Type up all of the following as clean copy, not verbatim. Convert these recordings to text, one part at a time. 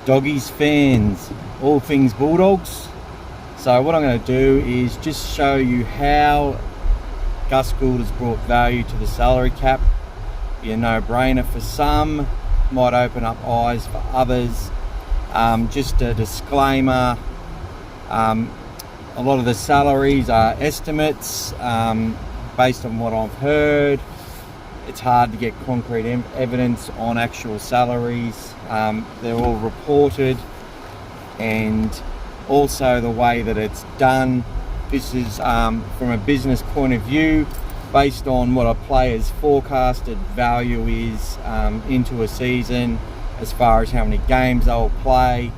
Doggies fans, all things Bulldogs. So what I'm going to do is just show you how Gus Gould has brought value to the salary cap. Be a no-brainer for some, might open up eyes for others. Just a disclaimer, a lot of the salaries are estimates based on what I've heard. It's hard to get concrete evidence on actual salaries. They're all reported, and also the way that it's done. This is from a business point of view, based on what a player's forecasted value is into a season, as far as how many games they'll play,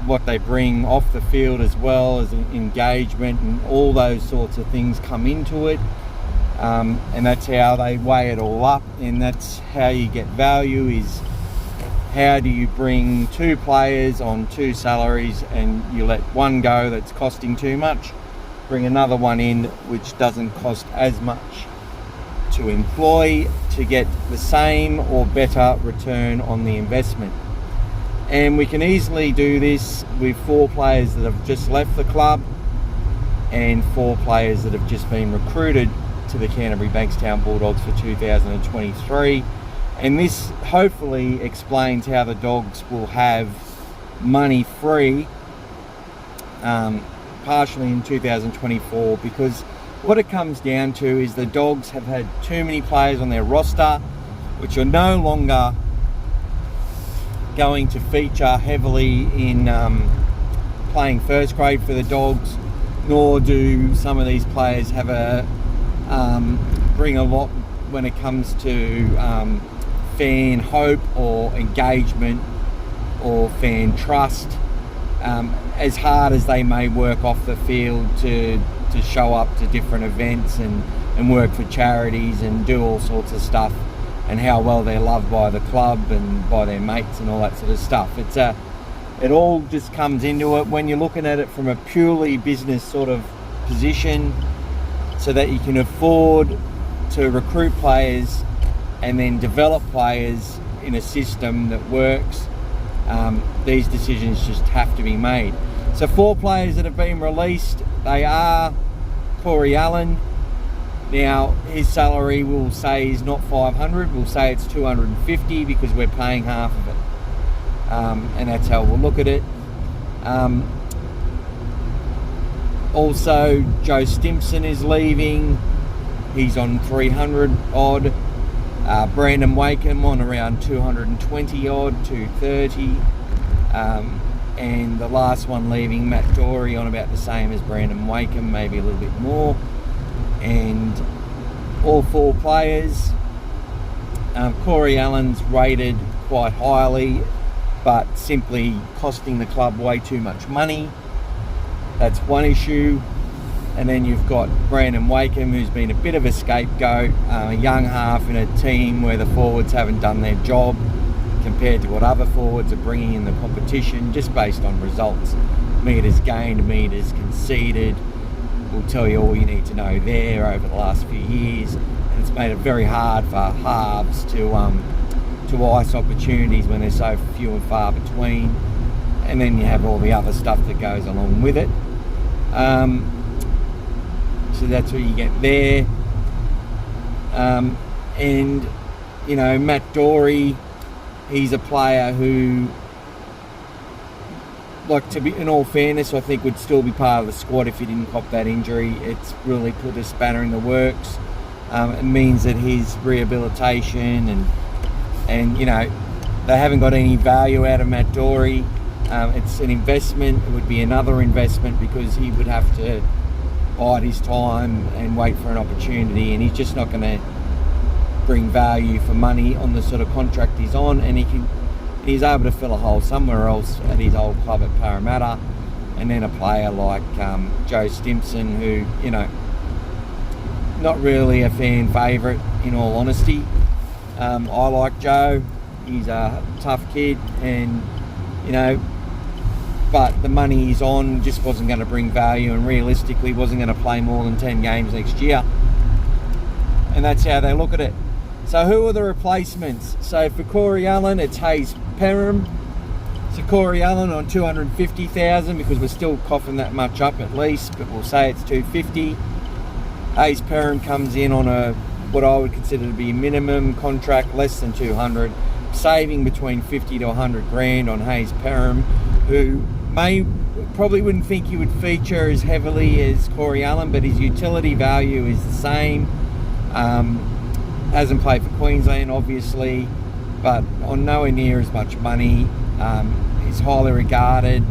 what they bring off the field, as well as engagement, and all those sorts of things come into it. And that's how they weigh it all up, and that's how you get value. Is how do you bring two players on two salaries and you let one go that's costing too much, bring another one in which doesn't cost as much to employ, to get the same or better return on the investment. And we can easily do this with 4 players that have just left the club and 4 players that have just been recruited to the Canterbury Bankstown Bulldogs for 2023. And this hopefully explains how the Dogs will have money free partially in 2024, because what it comes down to is the Dogs have had too many players on their roster which are no longer going to feature heavily in playing first grade for the Dogs, nor do some of these players have a bring a lot when it comes to fan hope or engagement or fan trust, as hard as they may work off the field to show up to different events and work for charities and do all sorts of stuff, and how well they're loved by the club and by their mates and all that sort of stuff. It all just comes into it when you're looking at it from a purely business sort of position, so that you can afford to recruit players and then develop players in a system that works. These decisions just have to be made. So 4 players that have been released, they are Corey Allen. Now his salary, we'll say, is not 500, we'll say it's 250 because we're paying half of it, and that's how we'll look at it. Also, Joe Stimson is leaving. He's on 300 odd. Brandon Wakeham on around 220 odd, 230. And the last one leaving, Matt Dory, on about the same as Brandon Wakeham, maybe a little bit more. And all 4 players, Corey Allen's rated quite highly, but simply costing the club way too much money. That's one issue. And then you've got Brandon Wakeham, who's been a bit of a scapegoat, a young half in a team where the forwards haven't done their job compared to what other forwards are bringing in the competition, just based on results. Metres gained, metres conceded will tell you all you need to know there over the last few years. And it's made it very hard for halves to ice opportunities when they're so few and far between. And then you have all the other stuff that goes along with it. So that's what you get there. And, you know, Matt Dory, he's a player who, like, to be, in all fairness, I think would still be part of the squad if he didn't cop that injury. It's really put a spanner in the works. It means that his rehabilitation and you know, they haven't got any value out of Matt Dory. It's an investment. It would be another investment because he would have to bide his time and wait for an opportunity, and he's just not going to bring value for money on the sort of contract he's on. And he's able to fill a hole somewhere else at his old club at Parramatta. And then a player like Joe Stimson, who, you know, not really a fan favourite in all honesty. I like Joe. He's a tough kid, and, you know, but the money he's on just wasn't going to bring value, and realistically wasn't going to play more than 10 games next year. And that's how they look at it. So who are the replacements? So for Corey Allen, it's Hayes Perham, So Corey Allen on 250,000 because we're still coughing that much up at least, but we'll say it's 250. Hayes Perham comes in on what I would consider to be a minimum contract, less than 200, saving between 50 to 100 grand on Hayes Perham, who probably wouldn't think he would feature as heavily as Corey Allen, but his utility value is the same. Hasn't played for Queensland, obviously, but on nowhere near as much money. He's highly regarded.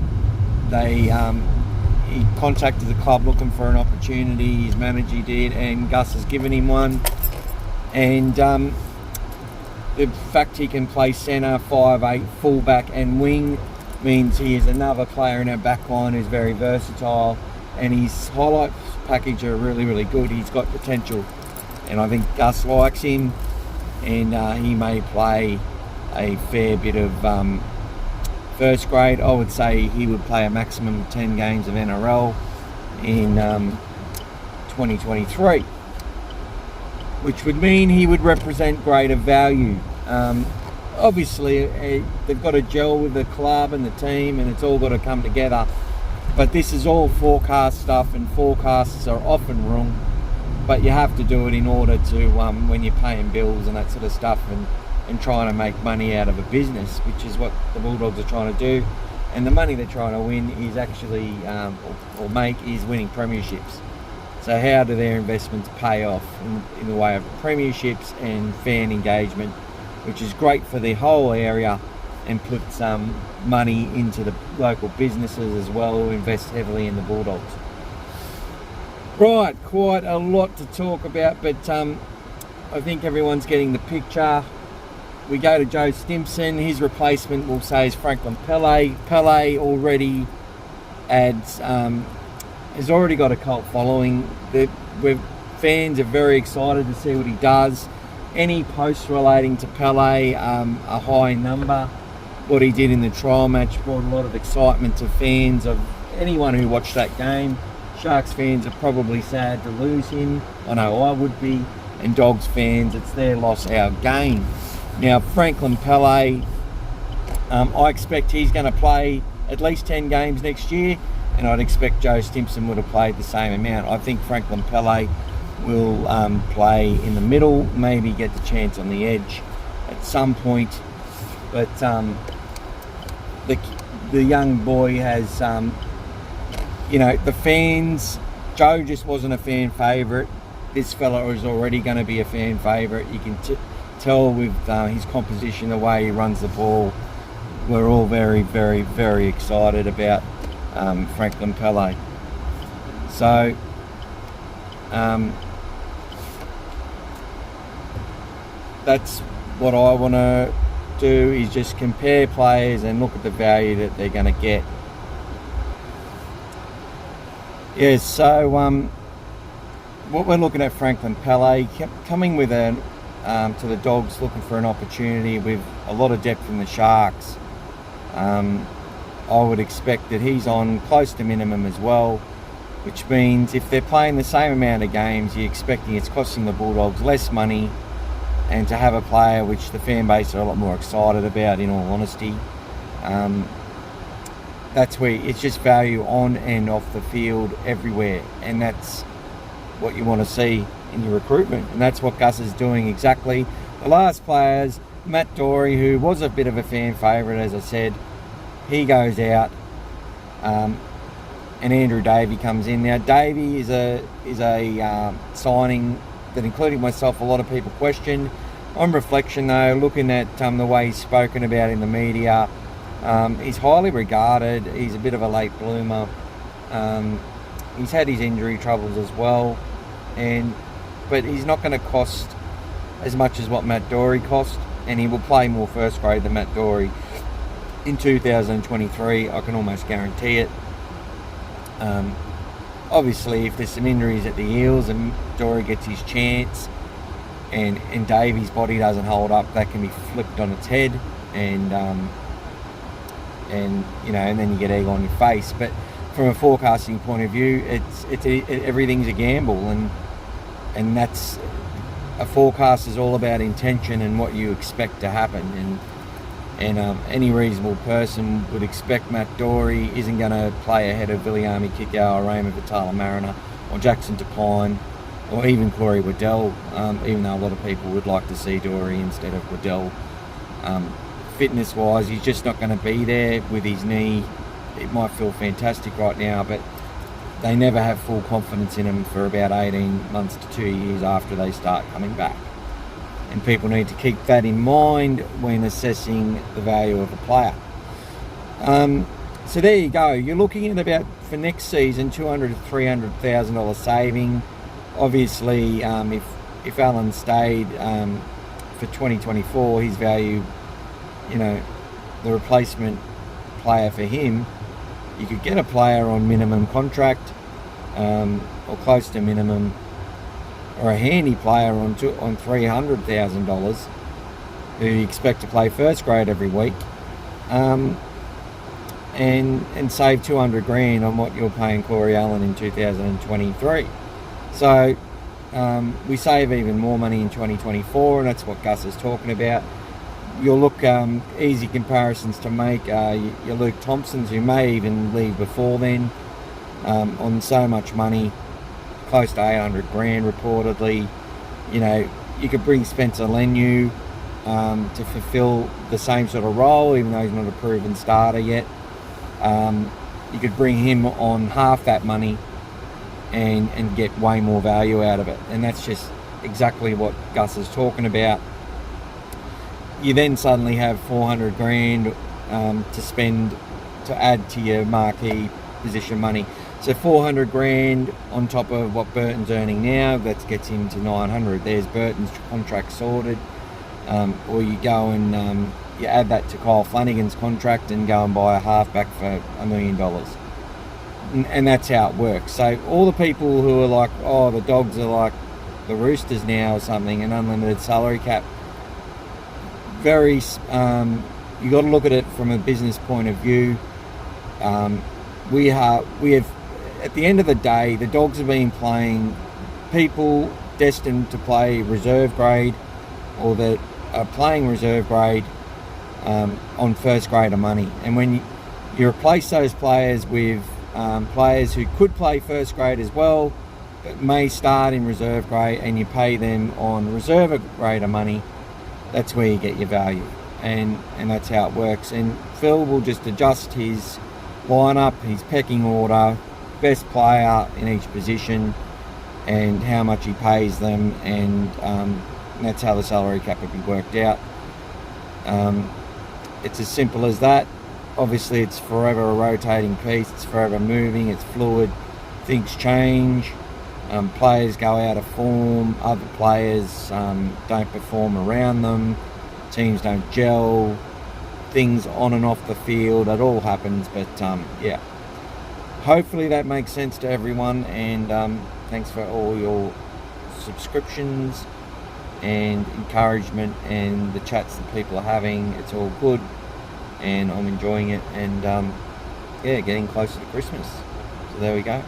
He contacted the club looking for an opportunity. His manager did, and Gus has given him one. And the fact he can play centre, 5'8", fullback and wing means he is another player in our back line who's very versatile, and his highlights package are really, really good. He's got potential, and I think Gus likes him, and he may play a fair bit of first grade. I would say he would play a maximum of 10 games of NRL in 2023, which would mean he would represent greater value. Obviously, they've got to gel with the club and the team, and it's all got to come together. But this is all forecast stuff, and forecasts are often wrong. But you have to do it in order to, when you're paying bills and that sort of stuff, and trying to make money out of a business, which is what the Bulldogs are trying to do. And the money they're trying to win is actually, or make, is winning premierships. So how do their investments pay off in the way of premierships and fan engagement, which is great for the whole area, and puts money into the local businesses as well, who invest heavily in the Bulldogs. Right, quite a lot to talk about, but I think everyone's getting the picture. We go to Joe Stimson. His replacement, we'll say, is Franklin Pele. Pele already has already got a cult following. Fans are very excited to see what he does. Any posts relating to Pele, a high number. What he did in the trial match brought a lot of excitement to fans, of anyone who watched that game. Sharks fans are probably sad to lose him. I know I would be. And Dogs fans, it's their loss, our gain. Now, Franklin Pele, I expect he's going to play at least 10 games next year, and I'd expect Joe Stimson would have played the same amount. I think Franklin Pele will play in the middle, maybe get the chance on the edge at some point. But the young boy has, the fans, Joe just wasn't a fan favourite. This fella is already going to be a fan favourite. You can tell with his composition, the way he runs the ball. We're all very, very, very excited about Franklin Pele. So that's what I want to do, is just compare players and look at the value that they're going to get. Yes, so what we're looking at, Franklin Pele coming with to the Dogs, looking for an opportunity with a lot of depth in the Sharks. I would expect that he's on close to minimum as well, which means if they're playing the same amount of games, you're expecting it's costing the Bulldogs less money, and to have a player which the fan base are a lot more excited about, in all honesty. That's where it's just value on and off the field everywhere, and that's what you want to see in your recruitment, and that's what Gus is doing exactly. The last players, Matt Doorey, who was a bit of a fan favourite, as I said, he goes out, and Andrew Davey comes in. Now, Davey is a signing that, including myself, a lot of people question. On reflection, though, looking at the way he's spoken about in the media, he's highly regarded. He's a bit of a late bloomer. He's had his injury troubles as well, but he's not going to cost as much as what Matt Doorey cost, and he will play more first grade than Matt Doorey in 2023. I can almost guarantee it. Obviously, if there's some injuries at the heels and Doorey gets his chance, and Davey's body doesn't hold up, that can be flipped on its head, and then you get egg on your face. But from a forecasting point of view, everything's a gamble, and that's, a forecast is all about intention and what you expect to happen. And any reasonable person would expect Matt Dory isn't going to play ahead of Viliami Kikau, Raymond Vitala Mariner, or Jackson Decline, or even Corey Waddell, even though a lot of people would like to see Dory instead of Waddell. Fitness-wise, he's just not going to be there with his knee. It might feel fantastic right now, but they never have full confidence in him for about 18 months to 2 years after they start coming back. And people need to keep that in mind when assessing the value of a player. So there you go. You're looking at about, for next season, $200,000 to $300,000 saving. Obviously, if Allen stayed for 2024, his value, the replacement player for him, you could get a player on minimum contract or close to minimum, or a handy player on $300,000 who you expect to play first grade every week, and save $200,000 on what you're paying Corey Allen in 2023. So we save even more money in 2024, and that's what Gus is talking about. You'll look, easy comparisons to make, your Luke Thompsons, who may even leave before then, on so much money, close to $800,000 reportedly. You could bring Spencer Leniu to fulfill the same sort of role, even though he's not a proven starter yet. You could bring him on half that money and get way more value out of it, and that's just exactly what Gus is talking about. You then suddenly have $400,000 to spend to add to your marquee position money. So $400,000 on top of what Burton's earning now, that gets him to $900,000. There's Burton's contract sorted. Or you go and you add that to Kyle Flanagan's contract and go and buy a halfback for $1 million. And that's how it works. So all the people who are like, oh, the Dogs are like the Roosters now or something, an unlimited salary cap, you got to look at it from a business point of view. We have at the end of the day, the Dogs have been playing people destined to play reserve grade, or that are playing reserve grade on first grader money. And when you replace those players with players who could play first grade as well, but may start in reserve grade, and you pay them on reserve grader money, that's where you get your value, and that's how it works. And Phil will just adjust his lineup, his pecking order, best player in each position, and how much he pays them, and that's how the salary cap will be worked out. It's as simple as that. Obviously, it's forever a rotating piece, it's forever moving, it's fluid, things change. Players go out of form, other players don't perform around them, teams don't gel, things on and off the field, it all happens. But yeah, hopefully that makes sense to everyone, and thanks for all your subscriptions and encouragement and the chats that people are having. It's all good and I'm enjoying it, and yeah, getting closer to Christmas, so there we go.